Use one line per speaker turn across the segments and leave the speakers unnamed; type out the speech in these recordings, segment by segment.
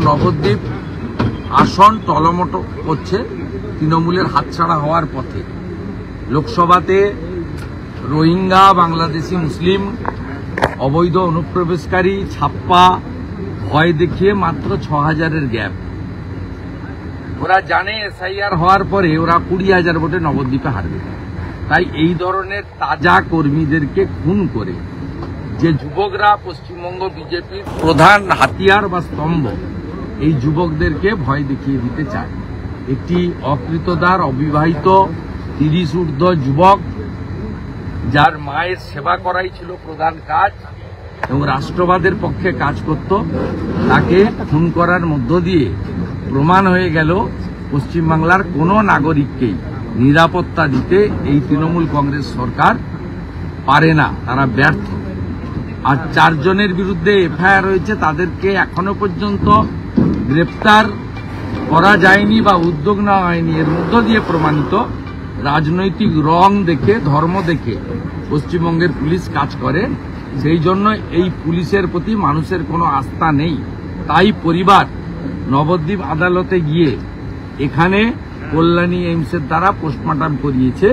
নবদ্বীপ আসন টলমটো করছে তৃণমূলের হাতছাড়া হওয়ার পথে। লোকসভাতে রোহিঙ্গা বাংলাদেশি মুসলিম অবৈধ অনুপ্রবেশকারী ছাপ্পা ভয় দেখিয়ে মাত্র ৬,০০০-এর গ্যাপ। ওরা জানে এসআইআর হওয়ার পরে ওরা ২০,০০০ ভোটে নবদ্বীপে হারবে। তাই এই ধরনের তাজা কর্মীদেরকে খুন করে যে যুবকরা পশ্চিমবঙ্গ বিজেপির প্রধান হাতিয়ার বা স্তম্ভ, এই যুবকদেরকে ভয় দেখিয়ে দিতে চায়। একটি অকৃতদার অবিবাহিত ৩০ ঊর্ধ্ব যুবক, যার মায়ের সেবা করাই ছিল প্রধান কাজ এবং রাষ্ট্রবাদের পক্ষে কাজ করত, তাকে খুন করার মধ্য দিয়ে প্রমাণ হয়ে গেল পশ্চিমবাংলার কোনো নাগরিককেই নিরাপত্তা দিতে এই তৃণমূল কংগ্রেস সরকার পারে না, তারা ব্যর্থ। আর ৪ জনের বিরুদ্ধে এফআইআর হয়েছে, তাদেরকে এখনো পর্যন্ত গ্রেপ্তার করা যায়নি বা উদ্যোগ নেওয়া হয়নি। এর মধ্য দিয়ে প্রমাণিত রাজনৈতিক রং দেখে, ধর্ম দেখে পশ্চিমবঙ্গের পুলিশ কাজ করে। সেই জন্য এই পুলিশের প্রতি মানুষের কোনো আস্থা নেই। তাই পরিবার নবদ্বীপ আদালতে গিয়ে এখানে কল্যাণী এইমসের দ্বারা পোস্টমর্টম করিয়েছে।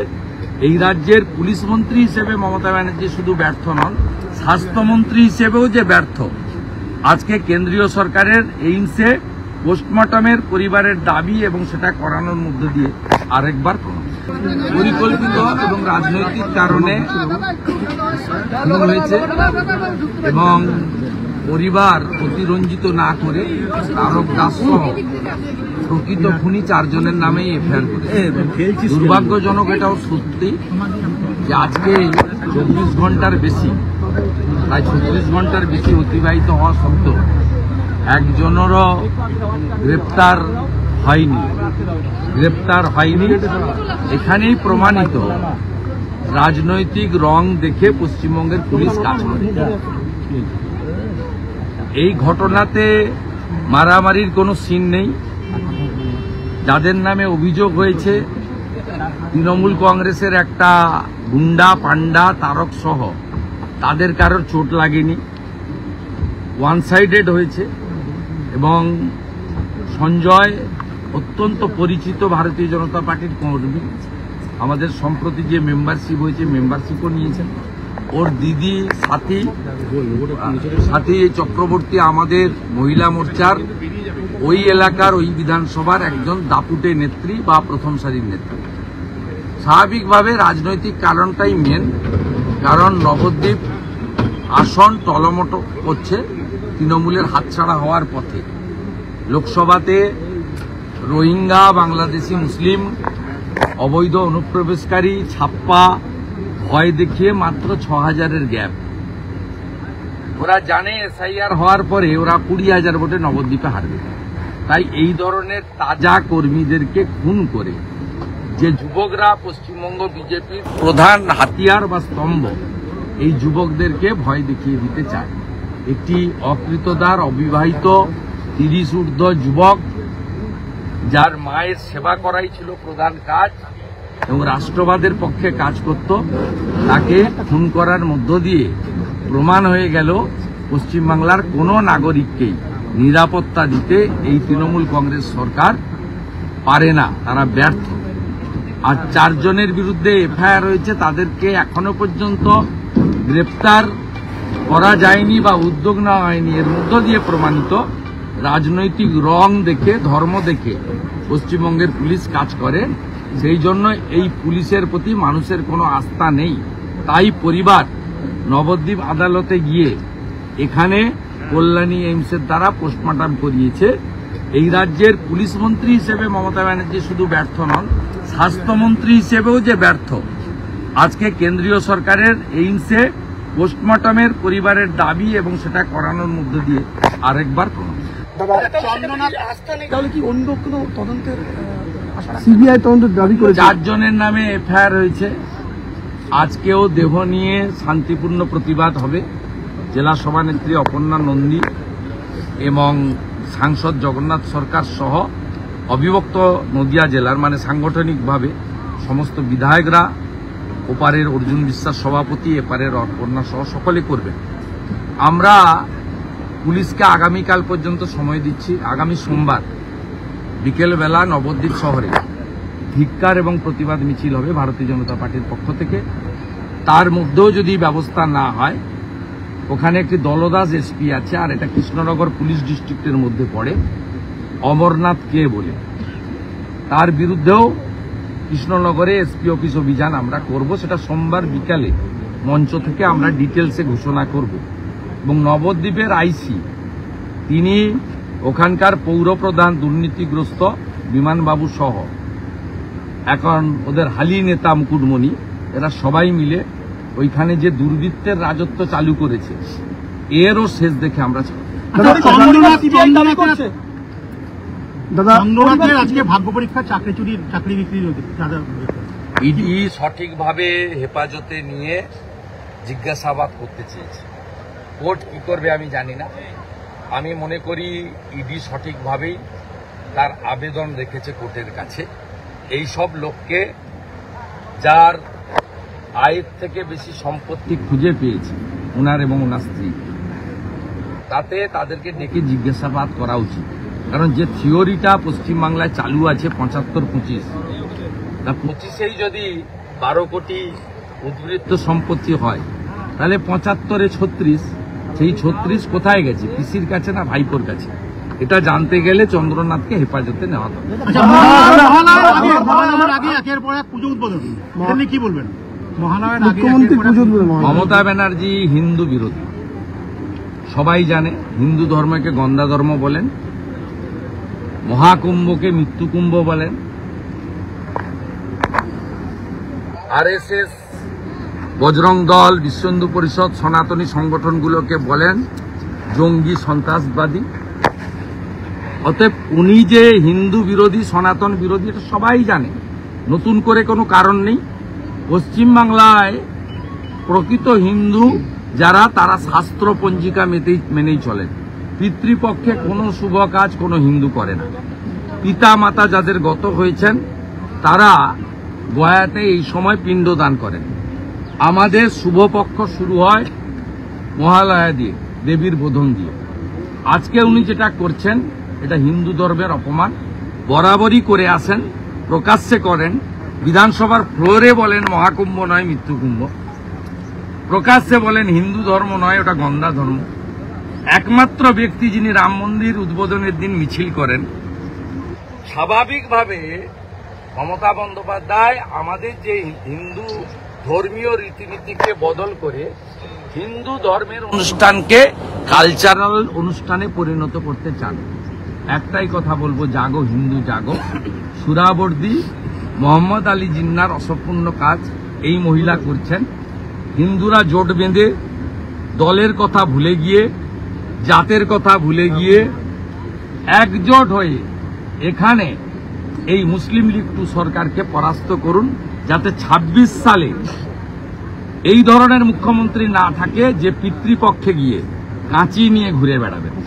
এই রাজ্যের পুলিশ মন্ত্রী হিসেবে মমতা ব্যানার্জি শুধু ব্যর্থ নন, স্বাস্থ্যমন্ত্রী হিসেবেও যে ব্যর্থ। আজকে কেন্দ্রীয় সরকারের এইমসে পোস্টমর্টমের পরিবারের দাবি এবং সেটা করানোর মধ্য দিয়ে আরেকবার পরিকল্পিত এবং রাজনৈতিক কারণে খুন হয়েছে এবং পরিবার অতিরঞ্জিত না করে তারক দাস সহ প্রকৃত খুনি ৪ জনের নামেই এফআইআর করেছে। দুর্ভাগ্যজনক এটাও সত্যি যে আজকে ২৪ ঘন্টার বেশি, প্রায় ৩৬ ঘন্টার বেশি অতিবাহিত হওয়া সত্ত্বেও একজনেরও গ্রেপ্তার হয়নি। এখানেই প্রমাণিত রাজনৈতিক রং দেখে পশ্চিমবঙ্গের পুলিশ কাজ করে। এই ঘটনাতে মারামারির কোনো সিন নেই। যাদের নামে অভিযোগ হয়েছে তৃণমূল কংগ্রেসের একটা গুন্ডা পান্ডা তারক সহ, তাদের কারোর চোট লাগেনি, ওয়ান সাইডেড হয়েছে। এবং সঞ্জয় অত্যন্ত পরিচিত ভারতীয় জনতা পার্টির কর্মী, আমাদের সম্প্রতি যে মেম্বারশিপ হয়েছে মেম্বারশিপও নিয়েছেন। ওর দিদি সাথী চক্রবর্তী আমাদের মহিলা মোর্চার ওই এলাকার ওই বিধানসভার একজন দাপুটে নেত্রী বা প্রথম সারির নেত্রী। স্বাভাবিকভাবে রাজনৈতিক কারণটাই মেন, কারণ নবদ্বীপ আসন টলমটো করছে তৃণমূলের হাতছাড়া হওয়ার পথে। লোকসভাতে রোহিঙ্গা বাংলাদেশি মুসলিম অবৈধ অনুপ্রবেশকারী ছাপ্পা ভয় দেখিয়ে মাত্র ৬,০০০-এর গ্যাপ। ওরা জানে এসআইআর হওয়ার পরে ওরা ২০,০০০ ভোটে নবদ্বীপে হারবে। তাই এই ধরনের তাজা কর্মীদেরকে খুন করে যে যুবকরা পশ্চিমবঙ্গ বিজেপির প্রধান হাতিয়ার বা স্তম্ভ, এই যুবকদেরকে ভয় দেখিয়ে দিতে চায়। একটি অকৃতদার অবিবাহিত ৩০ ঊর্ধ্ব যুবক, যার মায়ের সেবা করাই ছিল প্রধান কাজ এবং রাষ্ট্রবাদের পক্ষে কাজ করত, তাকে খুন করার মধ্য দিয়ে প্রমাণ হয়ে গেল পশ্চিমবাংলার কোনো নাগরিককেই নিরাপত্তা দিতে এই তৃণমূল কংগ্রেস সরকার পারে না, তারা ব্যর্থ। আর ৪ জনের বিরুদ্ধে এফআইআর হয়েছে, তাদেরকে এখনো পর্যন্ত গ্রেপ্তার করা যায়নি বা উদ্যোগ নেওয়া হয়নি। এর মধ্য দিয়ে প্রমাণিত রাজনৈতিক রং দেখে, ধর্ম দেখে পশ্চিমবঙ্গের পুলিশ কাজ করে। সেই জন্য এই পুলিশের প্রতি মানুষের কোনো আস্থা নেই। তাই পরিবার নবদ্বীপ আদালতে গিয়ে এখানে কল্যাণী এইমসের দ্বারা পোস্টমর্টম করিয়েছে। এই রাজ্যের পুলিশ মন্ত্রী হিসেবে মমতা ব্যানার্জি শুধু ব্যর্থ নন, স্বাস্থ্যমন্ত্রী হিসেবেও যে ব্যর্থ। আজকে কেন্দ্রীয় সরকারের এইমসে পোস্টমর্টমের পরিবারের দাবি এবং সেটা করানোর মধ্য দিয়ে আরেকবার
সিবিআই তদন্তের দাবি করে
৪ জনের নামে এফআইআর হয়েছে। আজকেও দেহ নিয়ে শান্তিপূর্ণ প্রতিবাদ হবে। জেলা সভানেত্রী অপর্ণা নন্দী এবং সাংসদ জগন্নাথ সরকার সহ অবিভক্ত নদিয়া জেলার মানে সাংগঠনিকভাবে সমস্ত বিধায়করা, ওপারের অর্জুন বিশ্বাস সভাপতি, এপারের অপর্ণা সহ সকলে করবেন। আমরা পুলিশকে আগামীকাল পর্যন্ত সময় দিচ্ছি। আগামী সোমবার বিকেলবেলা নবদ্বীপ শহরে ধিক্কার এবং প্রতিবাদ মিছিল হবে ভারতীয় জনতা পার্টির পক্ষ থেকে। তার মধ্যেও যদি ব্যবস্থা না হয়, ওখানে একটি দলদাস এসপি আছে, আর এটা কৃষ্ণনগর পুলিশ ডিস্ট্রিক্টের মধ্যে পড়ে, অমরনাথ কে বলে, তার বিরুদ্ধেও কৃষ্ণনগরে এসপি অফিস অভিযান আমরা করব। সেটা সোমবার বিকালে মঞ্চ থেকে আমরা ডিটেলসে ঘোষণা করব। এবং নবদ্বীপের আইসি তিনি ওখানকার পৌরপ্রধান দুর্নীতিগ্রস্ত বিমানবাবু সহ এখন ওদের হালি নেতা মুকুটমণি, এরা সবাই মিলে ওইখানে যে দুর্বৃত্তের রাজত্ব চালু করেছে এরও শেষ দেখে আমরা
দাদা
আজকে ভাগ্য পরীক্ষা চাকরি বিক্রির
ইডি সঠিকভাবে হেফাজতে নিয়ে জিজ্ঞাসাবাদ করতে চেয়েছে। কোর্ট কি করবে আমি জানি না। আমি মনে করি ইডি সঠিকভাবেই তার আবেদন রেখেছে কোর্টের কাছে। এই সব লোককে যার আয়ের থেকে বেশি সম্পত্তি খুঁজে পেয়েছে ওনার এবং ওনার স্ত্রী, তাতে তাদেরকে ডেকে জিজ্ঞাসাবাদ করা উচিত। কারণ যে থিওরিটা পশ্চিমবাংলায় চালু আছে 75-25, তা 25-এই যদি 12 কোটি উদ্বৃত্ত সম্পত্তি হয়, তাহলে 75-এ 36, সেই 36 কোথায় গেছে? পিসির কাছে না ভাইপোর কাছে? এটা জানতে গেলে চন্দ্রনাথকে হেফাজতে নেওয়া হবে।
কি বলবেন?
মুখ্যমন্ত্রী পুজো দেবেন।
মমতা ব্যানার্জি হিন্দু বিরোধী, সবাই জানে। হিন্দু ধর্মকে গন্ধা ধর্ম বলেন, মহাকুম্ভকে মৃত্যুকুম্ভ বলেন, আরএসএস, বজরং দল, বিশ্ব হিন্দু পরিষদ, সনাতনী সংগঠনগুলোকে বলেন জঙ্গি সন্ত্রাসবাদী। অতএব উনি যে হিন্দু বিরোধী, সনাতন বিরোধী, এটা সবাই জানে, নতুন করে কোনো কারণ নেই। পশ্চিমবাংলায় প্রকৃত হিন্দু যারা, তারা শাস্ত্র পঞ্জিকা মেনেই চলেন। পিতৃপক্ষে কোনো শুভ কাজ কোনো হিন্দু করে না। পিতা মাতা যাদের গত হয়েছেন তারা গয়াতে এই সময় পিণ্ডদান করেন। আমাদের শুভপক্ষ শুরু হয় মহালয়া দিয়ে, দেবীর বোধন দিয়ে। আজকে উনি যেটা করছেন এটা হিন্দু ধর্মের অপমান, বরাবরই করে আসেন, প্রকাশ্যে করেন। বিধানসভার ফ্লোরে বলেন মহাকুম্ভ নয় মৃত্যুকুম্ভ, প্রকাশ্যে বলেন হিন্দু ধর্ম নয়, ওটা গন্ধা ধর্ম। একমাত্র ব্যক্তি যিনি রাম মন্দির উদ্বোধনের দিন মিছিল করেন, স্বাভাবিকভাবে মমতা বন্দ্যোপাধ্যায় আমাদের যে হিন্দু ধর্মীয় রীতিনীতিকে বদল করে হিন্দু ধর্মের অনুষ্ঠানকে কালচারাল অনুষ্ঠানে পরিণত করতে চান। একটাই কথা বলবো, জাগো হিন্দু জাগো। সুরাবর্দী মোহাম্মদ আলী জিন্নার অসম্পূর্ণ কাজ এই মহিলা করছেন। হিন্দুরা জোট বেঁধে দলের কথা ভুলে গিয়ে, জাতের কথা ভুলে গিয়ে একজোট হয়ে এখানে এই মুসলিম লীগ 2 সরকারকে পরাস্ত করুন, যাতে 26 সালে এই ধরনের মুখ্যমন্ত্রী না থাকে যে পিতৃপক্ষে গিয়ে কাঁচি নিয়ে ঘুরে বেড়াবেন।